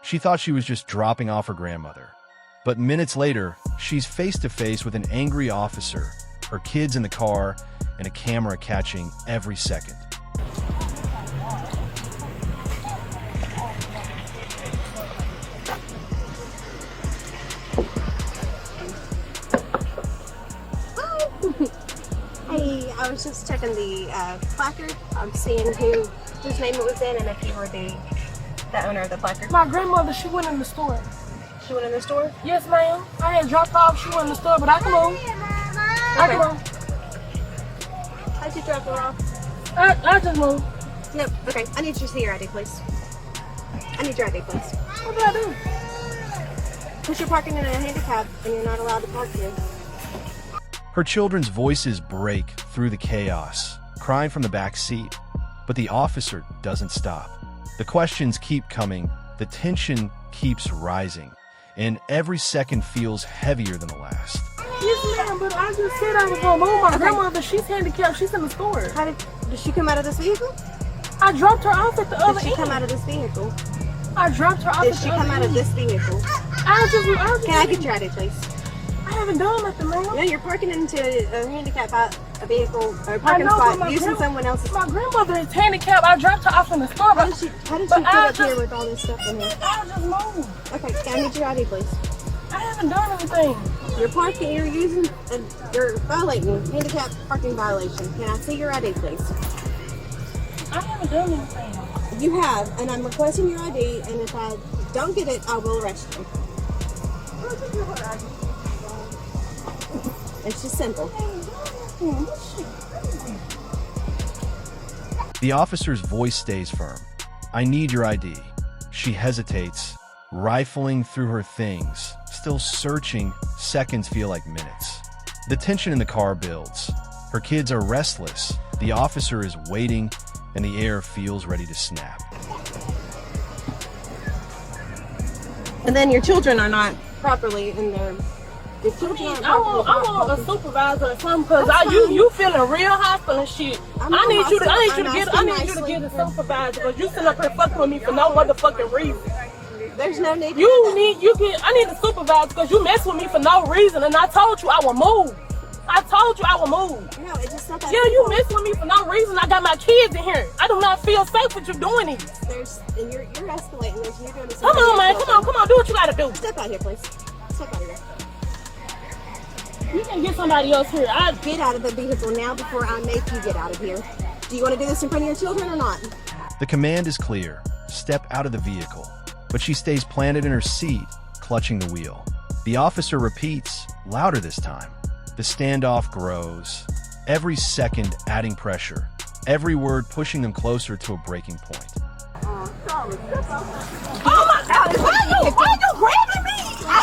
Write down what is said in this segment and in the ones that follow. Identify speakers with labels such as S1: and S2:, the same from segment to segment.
S1: She thought she was just dropping off her grandmother. But minutes later, she's face to face with an angry officer, her kids in the car, and a camera catching every second.
S2: Hey, I was just checking the placard. I'm seeing whose name it was in and if you were the owner of the placard.
S3: My grandmother, she went in the store.
S2: She went in the store?
S3: Yes, ma'am. I had dropped her off. She went in the store, but I can move. I can move.
S2: How'd you drop her off?
S3: I just moved.
S2: Yep. Okay. I need you to see your ID, please. I need your ID, please.
S3: What did I do?
S2: Because you're parking in a handicap and you're not allowed to park here.
S1: Her children's voices break through the chaos, crying from the back seat. But the officer doesn't stop. The questions keep coming, the tension keeps rising, and every second feels heavier than the last.
S3: Yes, ma'am, but I just said I was going to move. My grandmother, she's handicapped. She's in the store.
S2: How did she come out of this vehicle?
S3: I dropped her off at the other end.
S2: Did she come out of this vehicle?
S3: I dropped her off
S2: Did
S3: at
S2: she
S3: the
S2: come
S3: other
S2: out of
S3: end.
S2: this vehicle?
S3: Can
S2: I get your ID, please?
S3: I haven't done nothing, ma'am.
S2: No, you're parking into a handicap a vehicle or a parking spot using someone else's.
S3: My grandmother is handicapped. I dropped her off in the store.
S2: How did she get up here with all this stuff in here?
S3: I just moved.
S2: Okay, can I get your ID, please?
S3: I haven't done anything.
S2: You're violating handicap parking violation. Can I see your ID, please?
S3: I haven't done anything.
S2: You have, and I'm requesting your ID, and if I don't get it, I will arrest you. It's just simple.
S1: The officer's voice stays firm. I need your ID. She hesitates, rifling through her things, still searching. Seconds feel like minutes. The tension in the car builds. Her kids are restless. The officer is waiting, and the air feels ready to snap.
S2: And then your children are not properly in their.
S3: I want a supervisor or something because you feeling real hostile and shit. I need you to get a supervisor because you sitting up here fucking with me for no motherfucking reason.
S2: There's no need.
S3: I need a supervisor because you mess with me for no reason and I told you I would move. I told you I would move.
S2: No, it's just not that.
S3: Yeah, you mess with me for no reason. I got my kids in here. I do not feel safe with you doing this.
S2: And you're escalating this. You're doing this.
S3: Come on, man. Come on. Do what you gotta do.
S2: Step out here, please. Step out of here.
S3: You can get somebody else here.
S2: Get out of the vehicle now before I make you get out of here. Do you want to do this in front of your children or not?
S1: The command is clear. Step out of the vehicle. But she stays planted in her seat, clutching the wheel. The officer repeats, louder this time. The standoff grows, every second adding pressure, every word pushing them closer to a breaking point.
S3: Oh my God! Why are you grabbing me? Why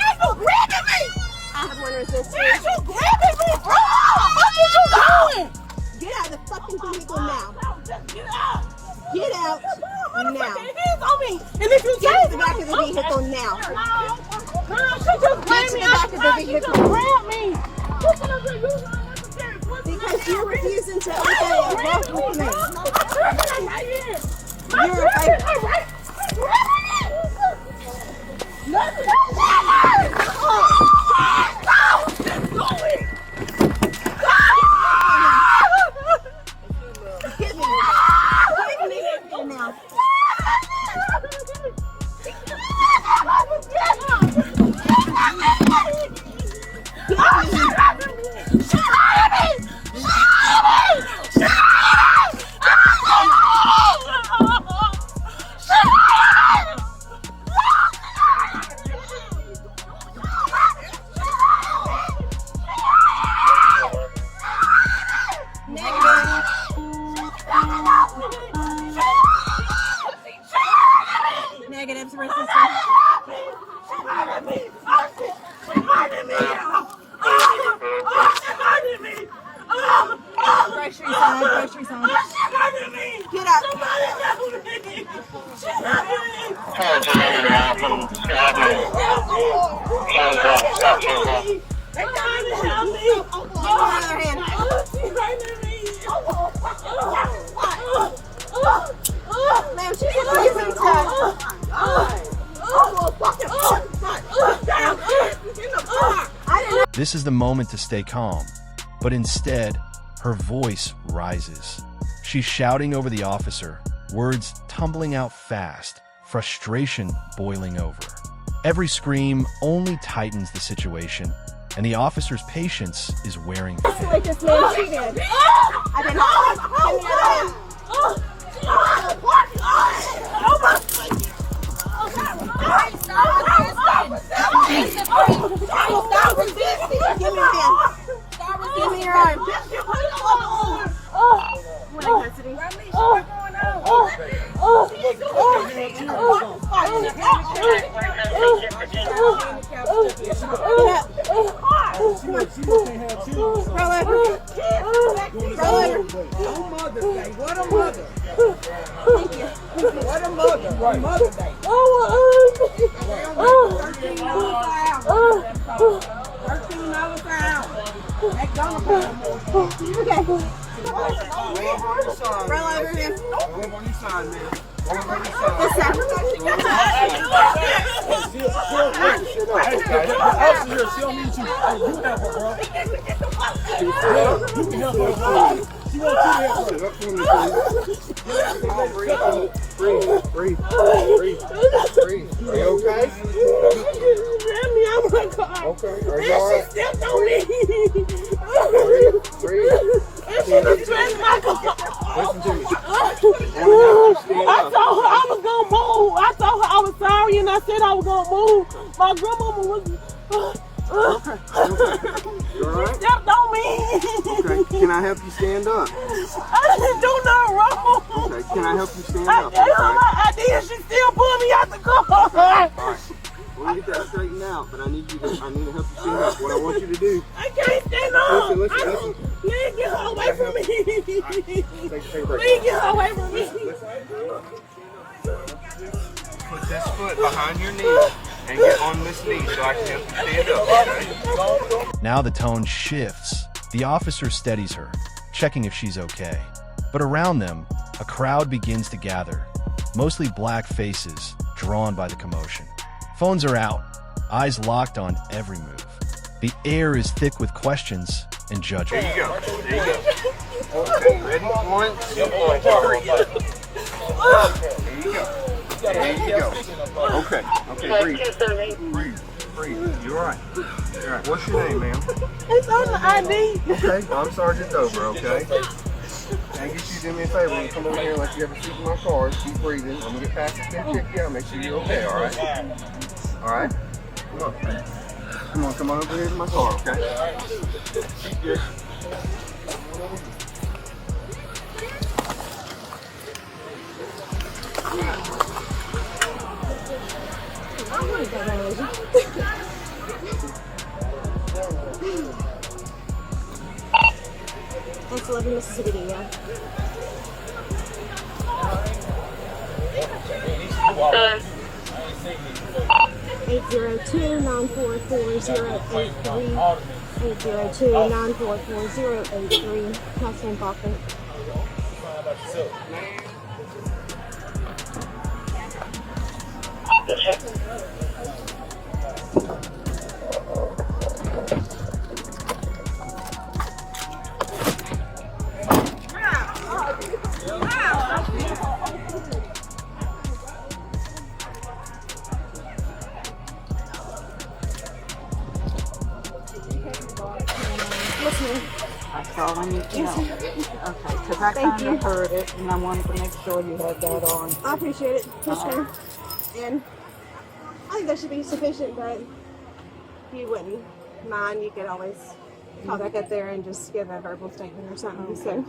S3: are you grabbing me?
S2: I have one resistance.
S3: Why are you grabbing me, bro? What are you doing?
S2: Get out of the fucking vehicle now.
S3: Just get out.
S2: Get out now.
S3: Hands on me. And if you
S2: Get to the back of the vehicle now.
S3: No, she just grabbed me.
S2: Get to the back of the
S3: She
S2: vehicle.
S3: just grabbed me.
S2: Because you're refusing to obey a lawful command. You're
S1: This is the moment to stay calm, but instead, her voice rises. She's shouting over the officer, words tumbling out fast, frustration boiling over. Every scream only tightens the situation, and the officer's patience is wearing thin.
S2: Like this man cheated. I did not. Give me your hand. Give me your arm. When I custody.
S4: What a mother.
S2: Thank you.
S4: What a mother. Right. Mother Day. $13 per hour. McDonald's more.
S2: Okay. Roll over here.
S4: Go on your side, man. Go on your side.
S2: This side.
S4: She don't need you. You help her, bro. You can help her, bro. She wants you to help her. Breathe. Are you okay?
S3: Let me out my car.
S4: Okay. Are you alright?
S3: She stepped on me.
S4: Breathe.
S3: She dressed my car.
S4: Listen to me.
S3: I told her I was gonna move. I told her I was sorry and I said I was gonna move. My grandmama was
S4: Okay. You alright?
S3: stepped on me.
S4: Okay. Can I help you stand up?
S3: I didn't do nothing wrong.
S4: Okay. Can I help you stand
S3: I
S4: up?
S3: gave her my ID and she still pulled me out the car.
S4: Alright. We'll get that straightened out, but I need to help you stand up. What I want you to do.
S3: I can't stand up.
S4: Listen.
S3: Please get her away from me.
S4: Take a break.
S3: Please get her away from me.
S4: Put this foot behind your knee and get on this knee so I can help you stand up, okay?
S1: Now the tone shifts. The officer steadies her, checking if she's okay. But around them, a crowd begins to gather, mostly black faces drawn by the commotion. Phones are out, eyes locked on every move. The air is thick with questions and judgment.
S4: There you go. Okay, ready? 1, 2, 3. There you go. Okay, breathe. You're all right. What's your name, ma'am?
S3: It's on the ID.
S4: Okay, I'm Sergeant Dover, okay? And get you to do me a favor, when you come over here like you ever seat in my car, keep breathing. I'm gonna get past this thing, check you out, make sure you're okay, alright? Alright? Come on over here to my car, okay? Keep good.
S2: That's 11 Mississippi, yeah.
S5: Hello.
S2: 802-944-083. 802-944-083. Councilman Faulkner.
S5: That's all I need to know. Okay, because I kind of heard it, and I wanted to make sure you had that on.
S2: I appreciate it. Yes, sir. And I think that should be sufficient, but if you wouldn't mind, you could always call back up there and just give a verbal statement or something. So.